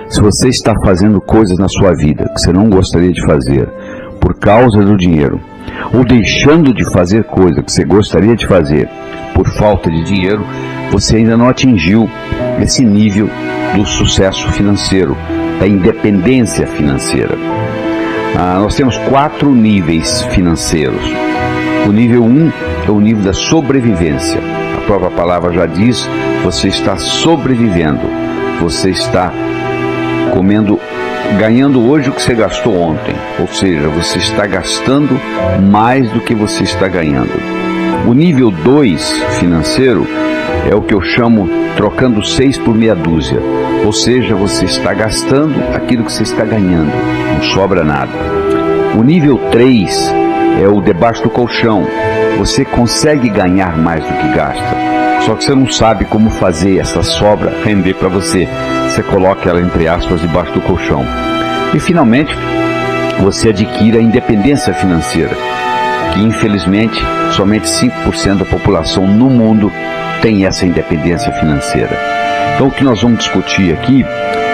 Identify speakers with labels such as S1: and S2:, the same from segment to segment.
S1: Se você está fazendo coisas na sua vida que você não gostaria de fazer por causa do dinheiro, ou deixando de fazer coisas que você gostaria de fazer por falta de dinheiro, você ainda não atingiu esse nível do sucesso financeiro, da independência financeira. Nós temos 4 níveis financeiros. O nível 1 é o nível da sobrevivência. A própria palavra já diz, você está sobrevivendo, você está ganhando hoje o que você gastou ontem, ou seja, você está gastando mais do que você está ganhando. O nível 2 financeiro é o que eu chamo trocando 6 por meia dúzia, ou seja, você está gastando aquilo que você está ganhando, não sobra nada. O nível 3 é o debaixo do colchão, você consegue ganhar mais do que gasta, só que você não sabe como fazer essa sobra render para você. Você coloca ela, entre aspas, debaixo do colchão. E finalmente, você adquire a independência financeira, que infelizmente somente 5% da população no mundo tem essa independência financeira. Então o que nós vamos discutir aqui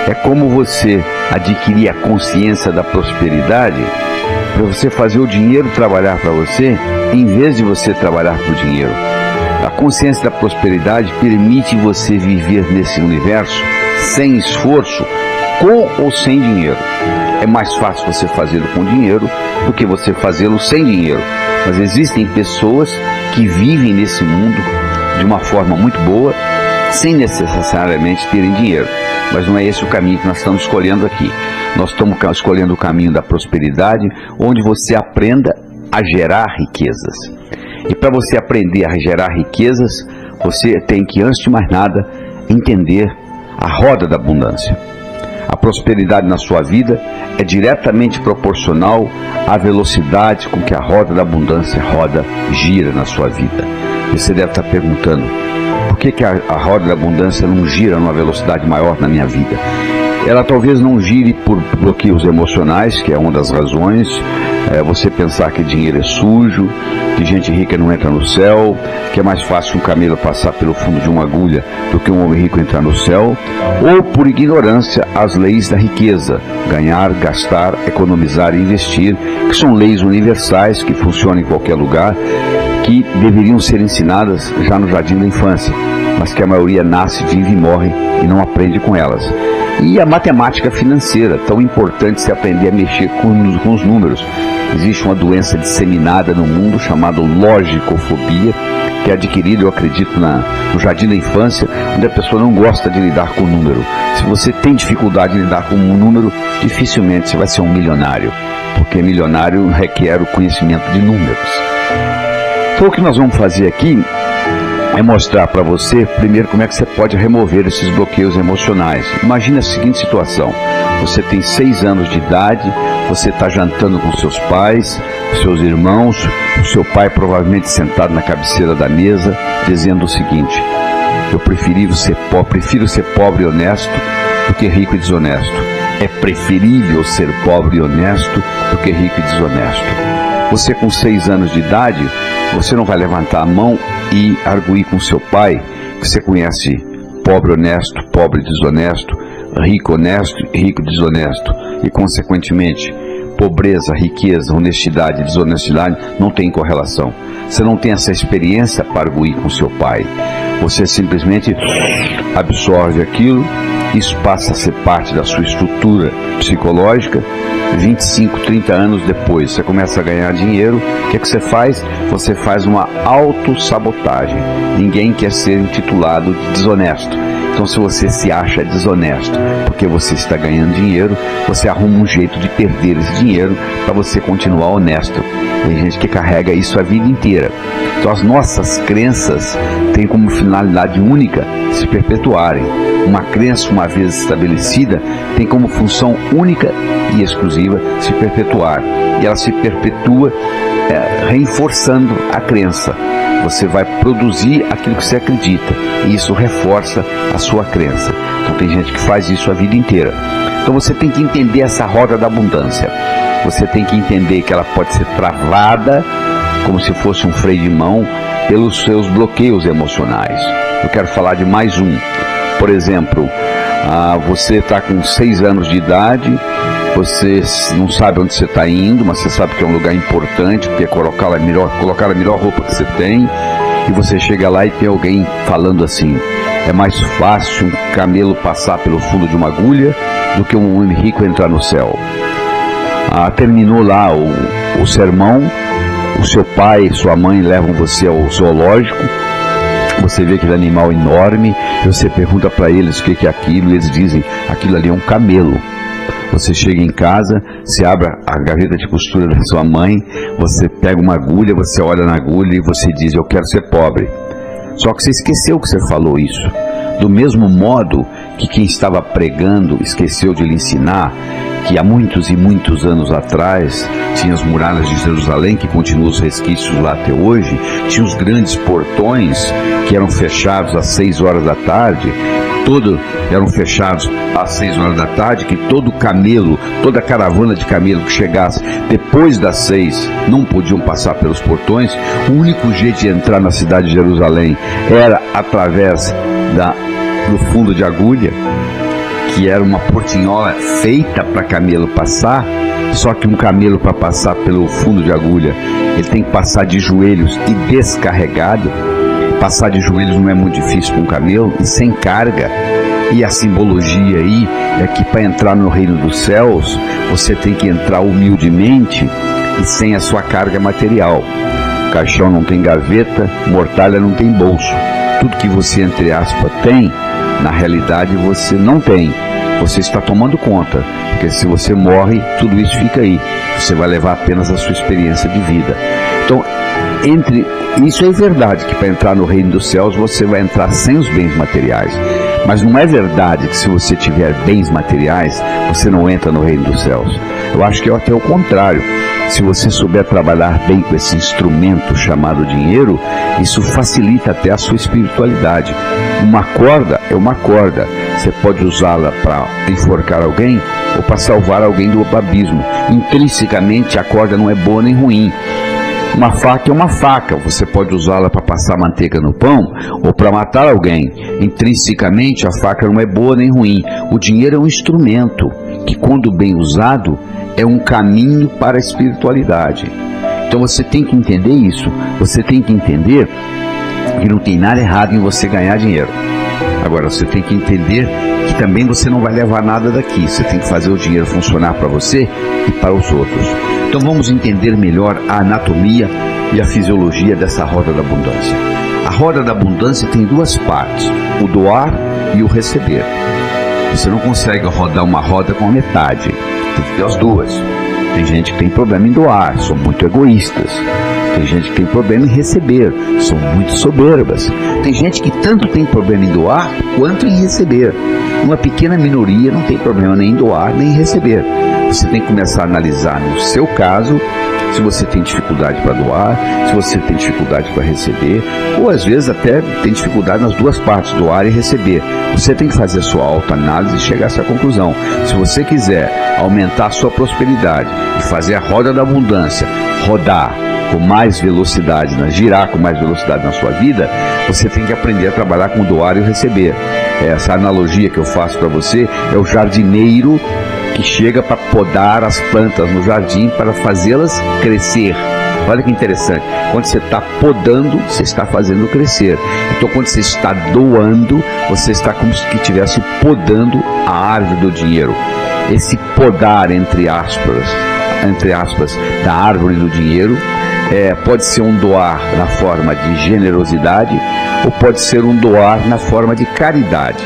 S1: é como você adquirir a consciência da prosperidade, para você fazer o dinheiro trabalhar para você, em vez de você trabalhar para o dinheiro. A consciência da prosperidade permite você viver nesse universo sem esforço, com ou sem dinheiro. É mais fácil você fazê-lo com dinheiro do que você fazê-lo sem dinheiro. Mas existem pessoas que vivem nesse mundo de uma forma muito boa, sem necessariamente terem dinheiro. Mas não é esse o caminho que nós estamos escolhendo aqui. Nós estamos escolhendo o caminho da prosperidade, onde você aprenda a gerar riquezas. E para você aprender a gerar riquezas, você tem que, antes de mais nada, entender a roda da abundância. A prosperidade na sua vida é diretamente proporcional à velocidade com que a roda da abundância gira na sua vida. Você deve estar perguntando, por que a roda da abundância não gira numa velocidade maior na minha vida? Ela talvez não gire por bloqueios emocionais, que é uma das razões. Você pensar que dinheiro é sujo, que gente rica não entra no céu, que é mais fácil um camelo passar pelo fundo de uma agulha do que um homem rico entrar no céu, ou por ignorância às leis da riqueza, ganhar, gastar, economizar e investir, que são leis universais que funcionam em qualquer lugar, que deveriam ser ensinadas já no jardim da infância, mas que a maioria nasce, vive e morre e não aprende com elas. E a matemática financeira, tão importante se aprender a mexer com os números. Existe uma doença disseminada no mundo chamada logicofobia, que é adquirida, eu acredito, no jardim da infância, onde a pessoa não gosta de lidar com o número. Se você tem dificuldade de lidar com um número, dificilmente você vai ser um milionário, porque milionário requer o conhecimento de números. Então o que nós vamos fazer aqui é mostrar para você, primeiro, como é que você pode remover esses bloqueios emocionais. Imagine a seguinte situação: você tem 6 anos de idade, você está jantando com seus pais, seus irmãos, o seu pai provavelmente sentado na cabeceira da mesa, dizendo o seguinte: eu prefiro ser pobre e honesto do que rico e desonesto. É preferível ser pobre e honesto do que rico e desonesto. Você com 6 anos de idade, você não vai levantar a mão e arguir com seu pai que você conhece pobre honesto, pobre desonesto, rico honesto e rico desonesto, e consequentemente pobreza, riqueza, honestidade e desonestidade não tem correlação. Você não tem essa experiência para arguir com seu pai. Você simplesmente absorve aquilo, isso passa a ser parte da sua estrutura psicológica. 25, 30 anos depois, você começa a ganhar dinheiro. O que é que você faz? Você faz uma autossabotagem. Ninguém quer ser intitulado de desonesto. Então, se você se acha desonesto porque você está ganhando dinheiro, você arruma um jeito de perder esse dinheiro para você continuar honesto. Tem gente que carrega isso a vida inteira. Então, as nossas crenças têm como finalidade única se perpetuarem. Uma crença, uma vez estabelecida, tem como função única e exclusiva se perpetuar. E ela se perpetua reforçando a crença. Você vai produzir aquilo que você acredita, e isso reforça a sua crença. Então tem gente que faz isso a vida inteira. Então você tem que entender essa roda da abundância. Você tem que entender que ela pode ser travada, como se fosse um freio de mão, pelos seus bloqueios emocionais. Eu quero falar de mais um. Por exemplo, Você está com 6 anos de idade, você não sabe onde você está indo, mas você sabe que é um lugar importante, porque é colocar a melhor roupa que você tem, e você chega lá e tem alguém falando assim: é mais fácil um camelo passar pelo fundo de uma agulha do que um homem rico entrar no céu. Terminou lá o sermão, o seu pai e sua mãe levam você ao zoológico, você vê aquele animal enorme, e você pergunta para eles o que é aquilo, e eles dizem: aquilo ali é um camelo. Você chega em casa, você abre a gaveta de costura da sua mãe, você pega uma agulha, você olha na agulha e você diz: eu quero ser pobre. Só que você esqueceu que você falou isso. Do mesmo modo que quem estava pregando esqueceu de lhe ensinar que há muitos e muitos anos atrás tinha as muralhas de Jerusalém, que continuam os resquícios lá até hoje, tinha os grandes portões que eram fechados às 6 horas da tarde, eram fechados às 6 horas da tarde, que todo camelo, toda caravana de camelo que chegasse depois das 6 não podiam passar pelos portões. O único jeito de entrar na cidade de Jerusalém era através do fundo de agulha, que era uma portinhola feita para camelo passar. Só que um camelo, para passar pelo fundo de agulha, ele tem que passar de joelhos e descarregado. Passar de joelhos não é muito difícil para um camelo, e sem carga. E a simbologia aí é que para entrar no reino dos céus, você tem que entrar humildemente e sem a sua carga material. Caixão não tem gaveta, mortalha não tem bolso. Tudo que você, entre aspas, tem, na realidade você não tem. Você está tomando conta, porque se você morre, tudo isso fica aí. Você vai levar apenas a sua experiência de vida. Então, isso é verdade, que para entrar no reino dos céus você vai entrar sem os bens materiais. Mas não é verdade que se você tiver bens materiais, você não entra no reino dos céus. Eu acho que é até o contrário. Se você souber trabalhar bem com esse instrumento chamado dinheiro, isso facilita até a sua espiritualidade. Uma corda é uma corda. Você pode usá-la para enforcar alguém ou para salvar alguém do abismo. Intrinsecamente a corda não é boa nem ruim. Uma faca é uma faca, você pode usá-la para passar manteiga no pão ou para matar alguém. Intrinsecamente a faca não é boa nem ruim. O dinheiro é um instrumento que, quando bem usado, é um caminho para a espiritualidade. Então você tem que entender isso. Você tem que entender que não tem nada errado em você ganhar dinheiro. Agora você tem que entender que também você não vai levar nada daqui. Você tem que fazer o dinheiro funcionar para você e para os outros. Então vamos entender melhor a anatomia e a fisiologia dessa roda da abundância. A roda da abundância tem 2 partes: o doar e o receber. Você não consegue rodar uma roda com a metade, tem que ter as duas. Tem gente que tem problema em doar, são muito egoístas. Tem gente que tem problema em receber, são muito soberbas. Tem gente que tanto tem problema em doar quanto em receber. Uma pequena minoria não tem problema nem em doar nem em receber. Você tem que começar a analisar no seu caso, se você tem dificuldade para doar, se você tem dificuldade para receber, ou às vezes até tem dificuldade nas 2 partes, doar e receber. Você tem que fazer a sua autoanálise e chegar a essa conclusão. Se você quiser aumentar a sua prosperidade e fazer a roda da abundância rodar com mais velocidade, girar com mais velocidade na sua vida, você tem que aprender a trabalhar com doar e receber. Essa analogia que eu faço para você é o jardineiro que chega para podar as plantas no jardim para fazê-las crescer. Olha que interessante, quando você está podando, você está fazendo crescer. Então quando você está doando, você está como se estivesse podando a árvore do dinheiro. Esse podar, entre aspas, da árvore do dinheiro, pode ser um doar na forma de generosidade ou pode ser um doar na forma de caridade.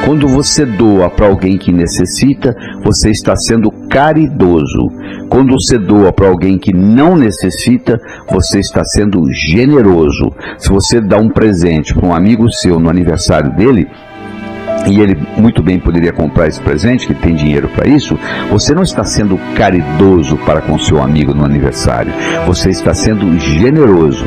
S1: Quando você doa para alguém que necessita, você está sendo caridoso. Quando você doa para alguém que não necessita, você está sendo generoso. Se você dá um presente para um amigo seu no aniversário dele, e ele muito bem poderia comprar esse presente, que tem dinheiro para isso, você não está sendo caridoso para com seu amigo no aniversário, você está sendo generoso.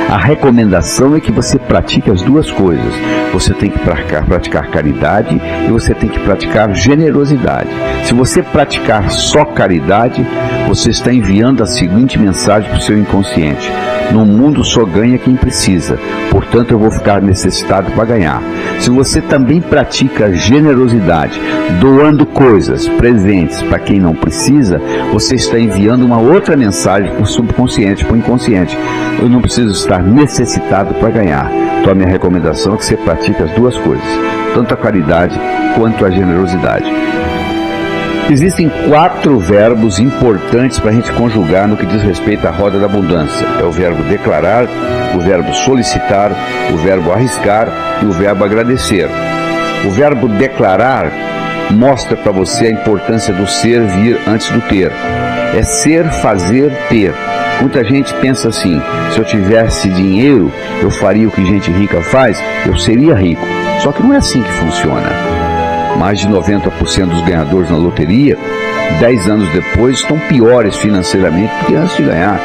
S1: A recomendação é que você pratique as 2 coisas. Você tem que praticar caridade e você tem que praticar generosidade. Se você praticar só caridade, você está enviando a seguinte mensagem para o seu inconsciente: no mundo só ganha quem precisa, portanto eu vou ficar necessitado para ganhar. Se você também pratica generosidade, doando coisas, presentes para quem não precisa, você está enviando uma outra mensagem para o subconsciente, para o inconsciente: eu não preciso estar necessitado para ganhar. Então a minha recomendação é que você pratique as duas coisas, tanto a caridade quanto a generosidade. Existem 4 verbos importantes para a gente conjugar no que diz respeito à roda da abundância. É o verbo declarar, o verbo solicitar, o verbo arriscar e o verbo agradecer. O verbo declarar mostra para você a importância do ser vir antes do ter. É ser, fazer, ter. Muita gente pensa assim: se eu tivesse dinheiro, eu faria o que gente rica faz, eu seria rico. Só que não é assim que funciona. Mais de 90% dos ganhadores na loteria, 10 anos depois, estão piores financeiramente do que antes de ganhar.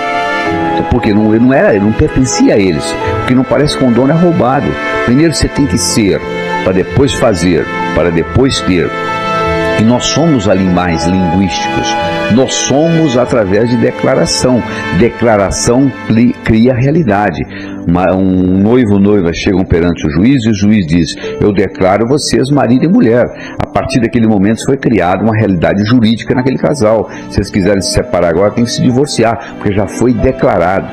S1: Porque não pertencia a eles. O que não parece com o dono é roubado. Primeiro você tem que ser, para depois fazer, para depois ter. E nós somos animais linguísticos. Nós somos através de declaração. Declaração cria realidade. Um noivo e noiva chegam perante o juiz e o juiz diz: eu declaro vocês marido e mulher. A partir daquele momento foi criada uma realidade jurídica naquele casal. Se eles quiserem se separar agora, tem que se divorciar, porque já foi declarado.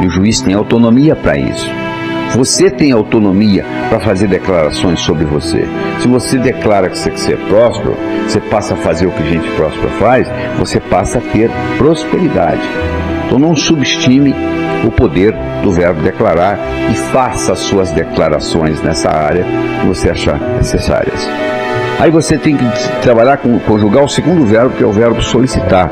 S1: E o juiz tem autonomia para isso. Você tem autonomia para fazer declarações sobre você. Se você declara que você quer ser próspero, você passa a fazer o que gente próspera faz, você passa a ter prosperidade. Então não subestime o poder do verbo declarar e faça as suas declarações nessa área que você achar necessárias. Aí você tem que trabalhar conjugar o segundo verbo, que é o verbo solicitar.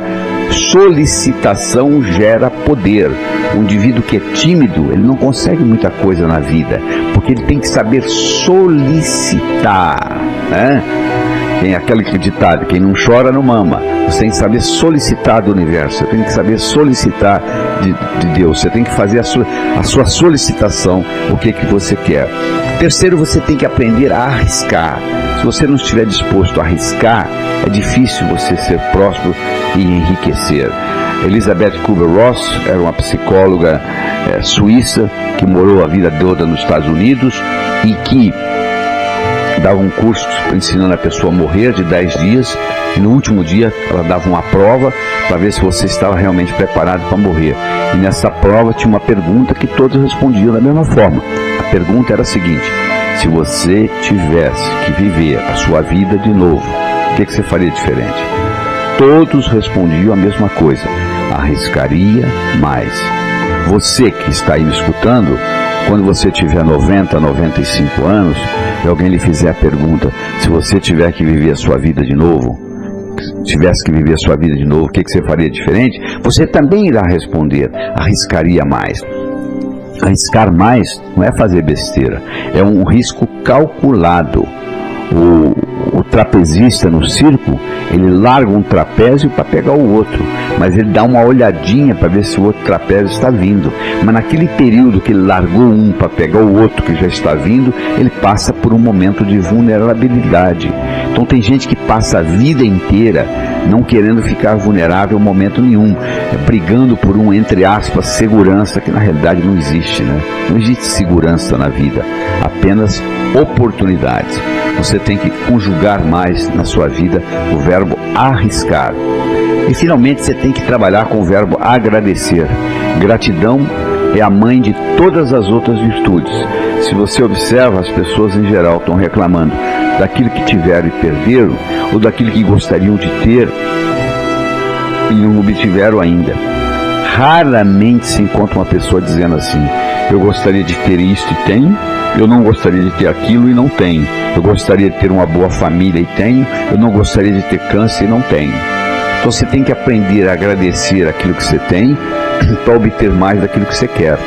S1: Solicitação gera poder. Um indivíduo que é tímido, ele não consegue muita coisa na vida, porque ele tem que saber solicitar, né? Tem aquele ditado: quem não chora não mama. Você tem que saber solicitar do universo, você tem que saber solicitar de Deus, você tem que fazer a sua solicitação, o que você quer. Terceiro, você tem que aprender a arriscar. Se você não estiver disposto a arriscar, é difícil você ser próspero e enriquecer. Elizabeth Kubler-Ross era uma psicóloga suíça que morou a vida toda nos Estados Unidos e que dava um curso ensinando a pessoa a morrer de 10 dias, e no último dia ela dava uma prova para ver se você estava realmente preparado para morrer. E nessa prova tinha uma pergunta que todos respondiam da mesma forma. A pergunta era a seguinte: se você tivesse que viver a sua vida de novo, o que você faria diferente? Todos respondiam a mesma coisa: arriscaria mais. Você que está aí me escutando, quando você tiver 90, 95 anos, e alguém lhe fizer a pergunta: se você tiver que viver a sua vida de novo, o que você faria diferente? Você também irá responder: arriscaria mais. Arriscar mais não é fazer besteira, é um risco calculado. O trapezista no circo, ele larga um trapézio para pegar o outro, mas ele dá uma olhadinha para ver se o outro trapézio está vindo. Mas naquele período que ele largou um para pegar o outro que já está vindo, ele passa por um momento de vulnerabilidade. Então tem gente que passa a vida inteira não querendo ficar vulnerável em momento nenhum, brigando por um, entre aspas, segurança, que na realidade não existe, né? Não existe segurança na vida, apenas oportunidades. Você tem que conjugar mais na sua vida o verbo arriscar. E finalmente você tem que trabalhar com o verbo agradecer. Gratidão é a mãe de todas as outras virtudes. Se você observa, as pessoas em geral estão reclamando daquilo que tiveram e perderam, ou daquilo que gostariam de ter e não obtiveram ainda. Raramente se encontra uma pessoa dizendo assim: eu gostaria de ter isto e tenho, eu não gostaria de ter aquilo e não tenho. Eu gostaria de ter uma boa família e tenho, eu não gostaria de ter câncer e não tenho. Então você tem que aprender a agradecer aquilo que você tem para obter mais daquilo que você quer.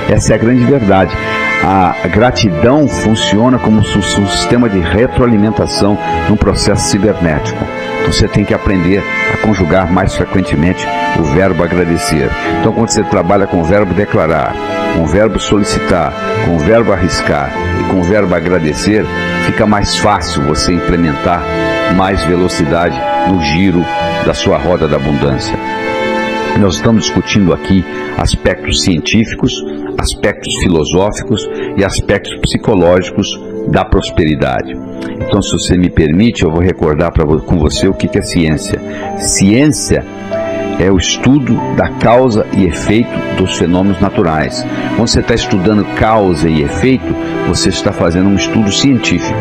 S1: Essa é a grande verdade. A gratidão funciona como um sistema de retroalimentação num processo cibernético. Então você tem que aprender a conjugar mais frequentemente o verbo agradecer. Então quando você trabalha com o verbo declarar, com o verbo solicitar, com o verbo arriscar e com o verbo agradecer, fica mais fácil você implementar mais velocidade no giro da sua roda da abundância. Nós estamos discutindo aqui aspectos científicos, aspectos filosóficos e aspectos psicológicos da prosperidade. Então, se você me permite, eu vou recordar com você o que é ciência. Ciência é o estudo da causa e efeito dos fenômenos naturais. Quando você está estudando causa e efeito, você está fazendo um estudo científico.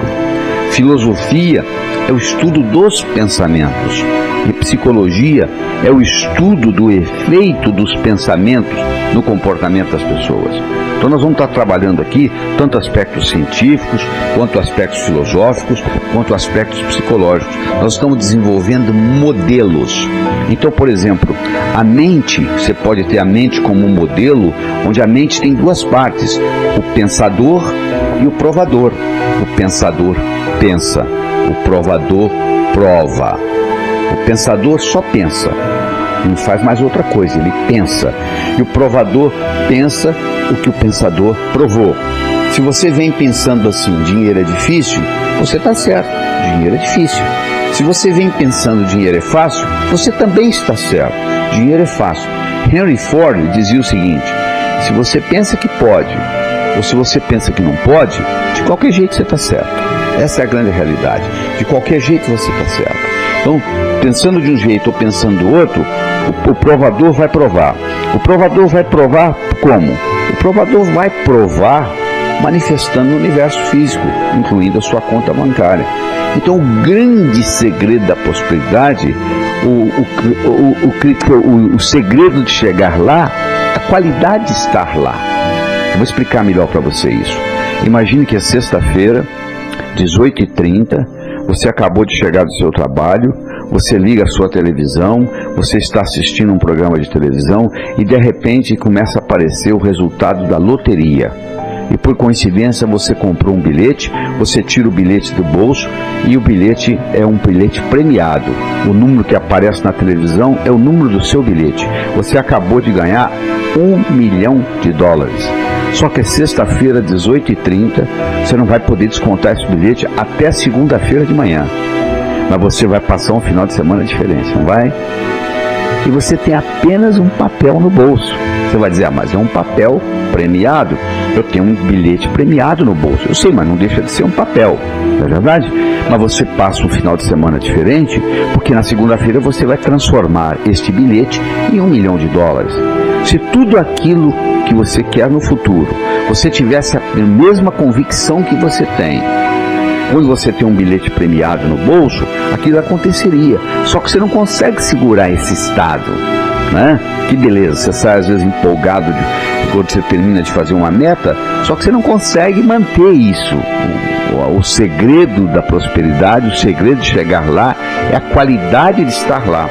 S1: Filosofia é o estudo dos pensamentos. E psicologia é o estudo do efeito dos pensamentos no comportamento das pessoas. Então nós vamos estar trabalhando aqui tanto aspectos científicos, quanto aspectos filosóficos, quanto aspectos psicológicos. Nós estamos desenvolvendo modelos. Então, por exemplo, a mente, você pode ter a mente como um modelo, onde a mente tem duas partes, o pensador e o provador. O pensador pensa, o provador prova. O pensador só pensa, não faz mais outra coisa, ele pensa. E o provador pensa o que o pensador provou. Se você vem pensando assim, dinheiro é difícil, você está certo, dinheiro é difícil. Se você vem pensando dinheiro é fácil, você também está certo, dinheiro é fácil. Henry Ford dizia o seguinte: se você pensa que pode, ou se você pensa que não pode, de qualquer jeito você está certo. Essa é a grande realidade. De qualquer jeito você está certo. Então, pensando de um jeito ou pensando do outro, o provador vai provar. O provador vai provar como? O provador vai provar manifestando no universo físico, incluindo a sua conta bancária. Então, o grande segredo da prosperidade, o segredo de chegar lá, a qualidade de estar lá. Eu vou explicar melhor para você isso. Imagine que é sexta-feira, 18h30, você acabou de chegar do seu trabalho, você liga a sua televisão, você está assistindo um programa de televisão e de repente começa a aparecer o resultado da loteria. E por coincidência você comprou um bilhete, você tira o bilhete do bolso e o bilhete é um bilhete premiado. O número que aparece na televisão é o número do seu bilhete. Você acabou de ganhar $1 milhão. Só que é sexta-feira, 18h30, você não vai poder descontar esse bilhete até segunda-feira de manhã. Mas você vai passar um final de semana diferente, não vai? E você tem apenas um papel no bolso. Você vai dizer, mas é um papel premiado. Eu tenho um bilhete premiado no bolso. Eu sei, mas não deixa de ser um papel, não é verdade? Mas você passa um final de semana diferente, porque na segunda-feira você vai transformar este bilhete em $1 milhão. Se tudo aquilo que você quer no futuro, você tivesse a mesma convicção que você tem, quando você tem um bilhete premiado no bolso, aquilo aconteceria. Só que você não consegue segurar esse estado, né? Que beleza, você sai às vezes empolgado quando você termina de fazer uma meta, só que você não consegue manter isso. O segredo da prosperidade, o segredo de chegar lá é a qualidade de estar lá.